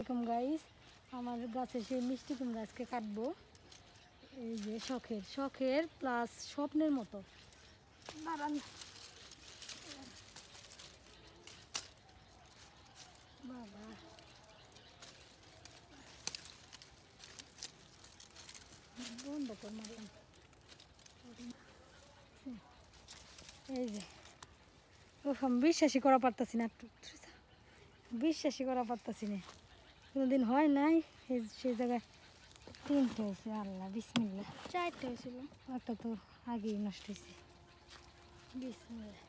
এরকম গাইস আমার গাছে সেই মিষ্টি কুমড়া আজকে কাটবো। এই যে শখের প্লাস স্বপ্নের মতো। বাবা বাবা বন্ধ কর মারলাম। এই যে আমি বিশ্বাসই করা পারতাছি না, কোনোদিন হয় নাই। সেই জায়গায় তিনটে হয়েছে। আল্লাহ বিসমিল্লা, চারটে হয়েছিল, একটা তো আগেই নষ্ট হয়েছে। বিসমিল্লা।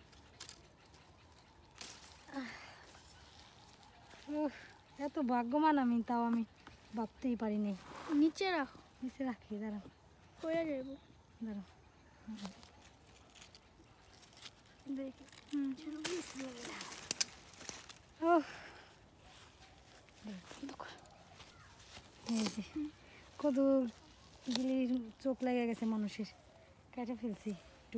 এত ভাগ্যবান আমি, তাও আমি ভাবতেই পারিনি। নিচে রাখি, দাঁড়াও পড়ে যাবো, দাঁড়াও দেখি। বিসমিল্লা। এই যে কত গিলি চোখ লেগে গেছে মানুষের, কেটে ফেলছি। একটু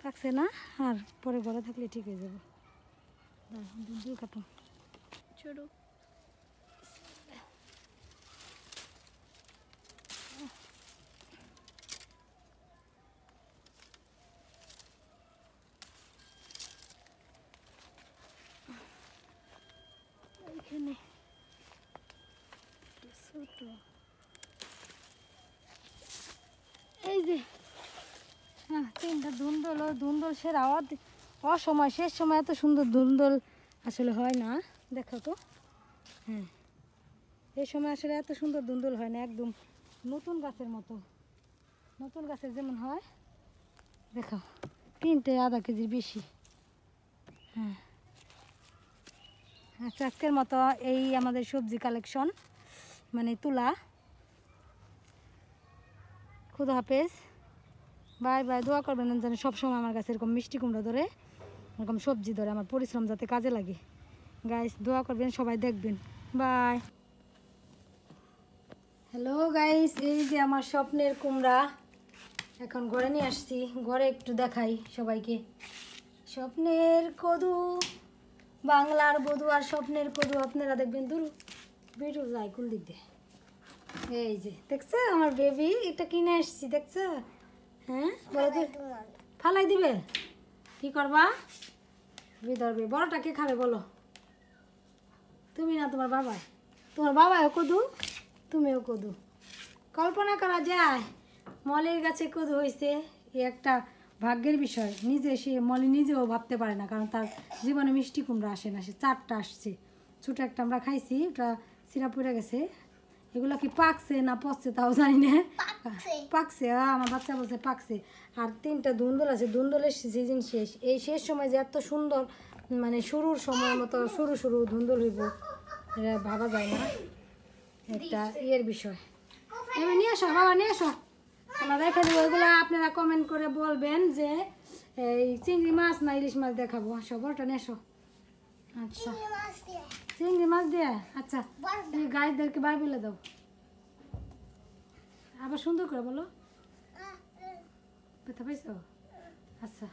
পাকছে না, আর পরে ঘরে থাকলে ঠিক হয়ে যাবে। দুধ কাটো ছোট এখানে ছোট। এই যে তিনটা ধুন্দল সের আওয়াজ। অসময় শেষ সময় এত সুন্দর ধুন্দল আসলে হয় না, দেখো তো। হ্যাঁ, এই সময় আসলে এত সুন্দর ধুন্দল হয় না, একদম নতুন গাছের মতো, নতুন গাছের যেমন হয়। দেখো তিনটে আধা কেজির বেশি। হ্যাঁ আচ্ছা, আজকের মতো এই আমাদের সবজি কালেকশন, মানে তুলা। খুদা হাফেজ, বাই বাই। দোয়া করবেন যেন সবসময় আমার কাছে এরকম মিষ্টি কুমড়া ধরে, এরকম সবজি ধরে, আমার পরিশ্রম যাতে কাজে লাগে। গাইস দোয়া করবেন, সবাই দেখবেন। বাই। হ্যালো গাইস, এই যে আমার স্বপ্নের কুমড়া এখন ঘরে নিয়ে আসছি। ঘরে একটু দেখাই সবাইকে। স্বপ্নের কদু, বাংলার বধূ আর স্বপ্নের কদু। আপনারা দেখবেন দূর ভিডিও যায় কোন দিক দিয়ে। এই যে দেখছো আমার বেবি, এটা কিনে আসছি, দেখছো? হ্যাঁ বলো তো, ফালাই দিবে? কি করবা? ধরবে। বড়টা কে খাবে বলো? তুমি না তোমার বাবা? তোমার বাবাও কদু, তুমিও কদু। কল্পনা করা যায় মলের গাছে কদু হয়েছে, এ একটা ভাগ্যের বিষয়। সে মলি নিজেও ভাবতে পারে না, কারণ তার জীবনে মিষ্টি কুমড়া আসে না। সে 4টা আসছে, ছোটো একটা আমরা খাইছি, ওটা সিরা পড়ে গেছে। এগুলো কি পাকছে না পচছে তাও জানি না। পাকছে, আমার বাচ্চা বলছে পাকছে। আর 3টা ধুন্দল আছে, ধুন্দলের সিজন শেষ। এই শেষ সময় যে এত সুন্দর, মানে শুরুর সময় মতো সরু ধুন্দল হইব, এটা ভাবা যায় না। একটা ইয়ের বিষয়। এবার নিয়ে আসো বাবা, নিয়ে আসো, আমরা রেখে দেবো। ওইগুলো আপনারা কমেন্ট করে বলবেন যে এই চিংড়ি মাছ না ইলিশ মাছ দেখাবো। আসো, বড়টা নিয়ে আসো। আচ্ছা, চিংড়ি মাছ দিয়ে। আচ্ছা, এই গাছদেরকে বাই বলে দাও, আবার সুন্দর করে বলো। ব্যথা পাইছো? আচ্ছা।